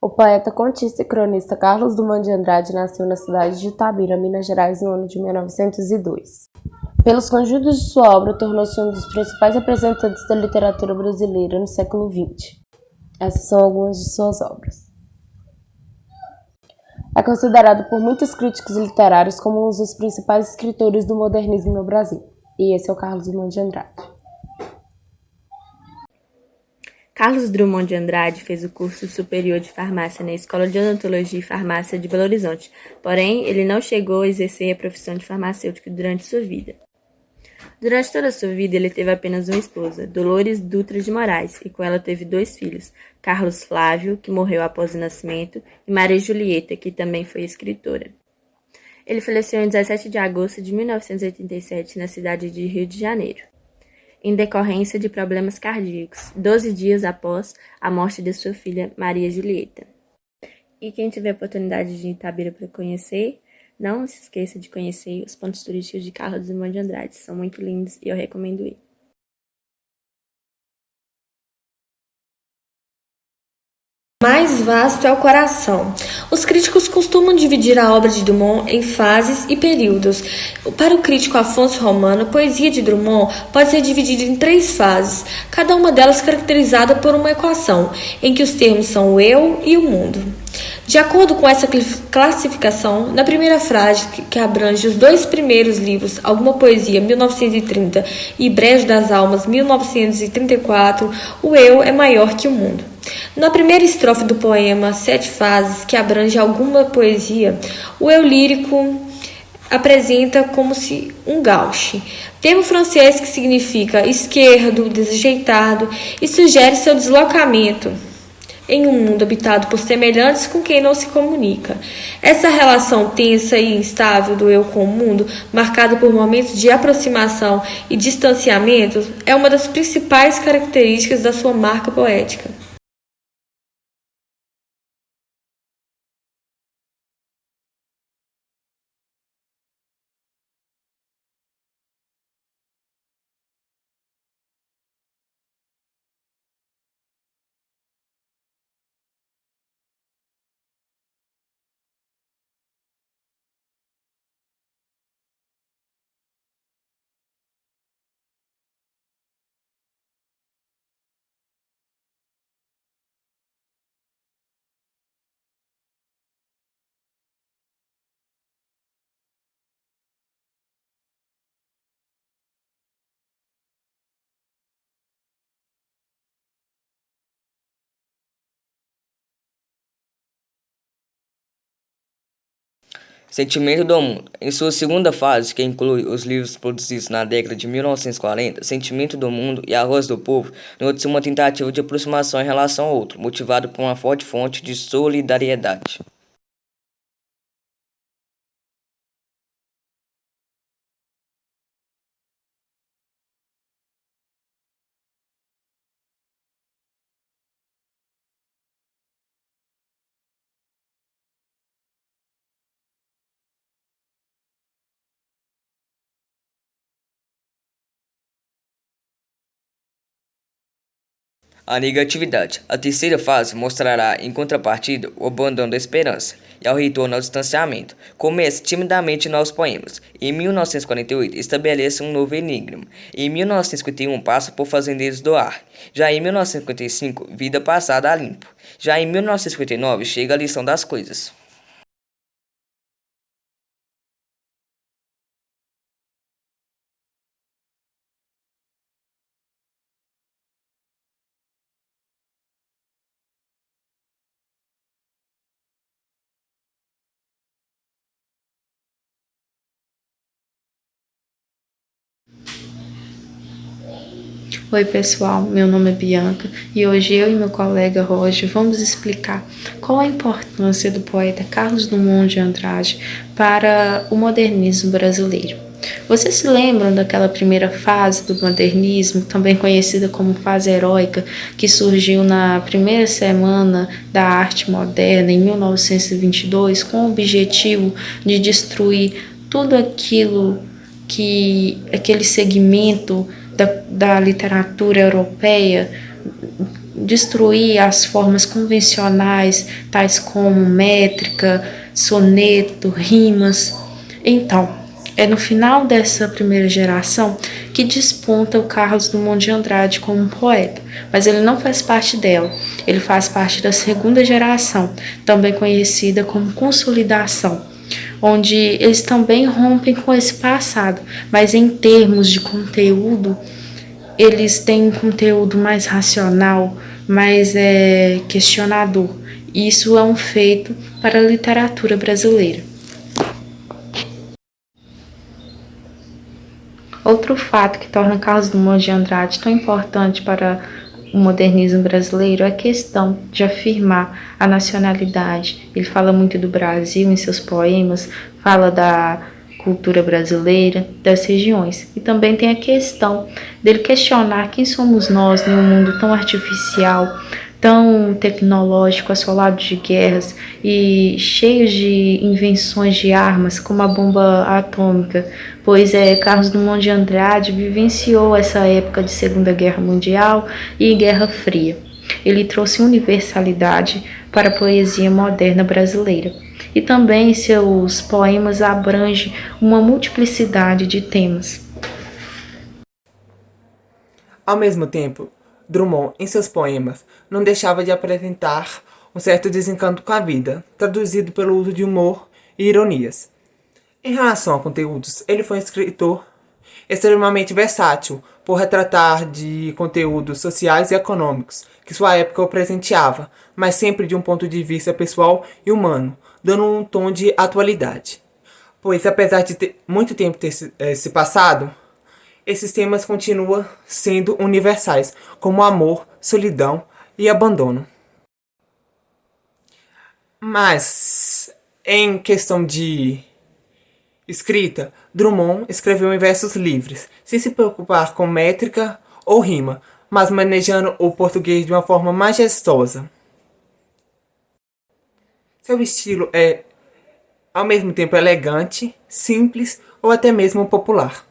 O poeta, contista e cronista Carlos Drummond de Andrade nasceu na cidade de Itabira, Minas Gerais, no ano de 1902. Pelos conjuntos de sua obra, tornou-se um dos principais representantes da literatura brasileira no século XX. Essas são algumas de suas obras. É considerado por muitos críticos literários como um dos principais escritores do modernismo no Brasil. E esse é o Carlos Drummond de Andrade. Carlos Drummond de Andrade fez o curso superior de farmácia na Escola de Odontologia e Farmácia de Belo Horizonte, porém, ele não chegou a exercer a profissão de farmacêutico durante sua vida. Durante toda a sua vida, ele teve apenas uma esposa, Dolores Dutra de Moraes, e com ela teve 2 filhos, Carlos Flávio, que morreu após o nascimento, e Maria Julieta, que também foi escritora. Ele faleceu em 17 de agosto de 1987, na cidade de Rio de Janeiro, em decorrência de problemas cardíacos, 12 dias após a morte de sua filha, Maria Julieta. E quem tiver a oportunidade de ir em Itabira para conhecer, não se esqueça de conhecer os pontos turísticos de Carlos Drummond de Andrade. São muito lindos e eu recomendo ir. Mais vasto é o coração. Os críticos costumam dividir a obra de Drummond em fases e períodos. Para o crítico Afonso Romano, a poesia de Drummond pode ser dividida em 3 fases, cada uma delas caracterizada por uma equação, em que os termos são o eu e o mundo. De acordo com essa classificação, na primeira frase, que abrange os 2 primeiros livros, Alguma Poesia, 1930, e Brejo das Almas, 1934, o eu é maior que o mundo. Na primeira estrofe do poema 7 Fases, que abrange Alguma Poesia, o eu lírico apresenta como se um gauche, termo francês que significa esquerdo, desajeitado, e sugere seu deslocamento em um mundo habitado por semelhantes com quem não se comunica. Essa relação tensa e instável do eu com o mundo, marcada por momentos de aproximação e distanciamento, é uma das principais características da sua marca poética. Sentimento do Mundo. Em sua segunda fase, que inclui os livros produzidos na década de 1940, Sentimento do Mundo e A Voz do Povo, nota-se uma tentativa de aproximação em relação ao outro, motivado por uma forte fonte de solidariedade. A negatividade. A terceira fase mostrará, em contrapartida, o abandono da esperança e ao retorno ao distanciamento. Começa timidamente novos poemas. Em 1948, estabelece um novo enigma. Em 1951, passa por Fazendeiros do Ar. Já em 1955, Vida Passada a Limpo. Já em 1959, chega a Lição das Coisas. Oi pessoal, meu nome é Bianca e hoje eu e meu colega Roger vamos explicar qual a importância do poeta Carlos Drummond de Andrade para o modernismo brasileiro. Vocês se lembram daquela primeira fase do modernismo, também conhecida como fase heróica, que surgiu na primeira semana da arte moderna em 1922, com o objetivo de destruir tudo aquilo aquele segmento da literatura europeia destruir as formas convencionais, tais como métrica, soneto, rimas. Então, é no final dessa primeira geração que desponta o Carlos Drummond de Andrade como um poeta, mas ele não faz parte dela, ele faz parte da segunda geração, também conhecida como consolidação, onde eles também rompem com esse passado, mas em termos de conteúdo, eles têm um conteúdo mais racional, mais questionador. Isso é um feito para a literatura brasileira. Outro fato que torna Carlos Drummond de Andrade tão importante para o modernismo brasileiro é a questão de afirmar a nacionalidade. Ele fala muito do Brasil em seus poemas, fala da cultura brasileira, das regiões. E também tem a questão dele questionar quem somos nós em um mundo tão artificial, tão tecnológico, assolado de guerras e cheio de invenções de armas, como a bomba atômica, pois Carlos Drummond de Andrade vivenciou essa época de Segunda Guerra Mundial e Guerra Fria. Ele trouxe universalidade para a poesia moderna brasileira. E também seus poemas abrangem uma multiplicidade de temas. Ao mesmo tempo, Drummond, em seus poemas, não deixava de apresentar um certo desencanto com a vida, traduzido pelo uso de humor e ironias. Em relação a conteúdos, ele foi um escritor extremamente versátil, por retratar de conteúdos sociais e econômicos que sua época o presenteava, mas sempre de um ponto de vista pessoal e humano, dando um tom de atualidade. Pois, apesar de muito tempo ter se passado, esses temas continuam sendo universais, como amor, solidão e abandono. Mas, em questão de escrita, Drummond escreveu em versos livres, sem se preocupar com métrica ou rima, mas manejando o português de uma forma majestosa. Seu estilo é, ao mesmo tempo, elegante, simples ou até mesmo popular.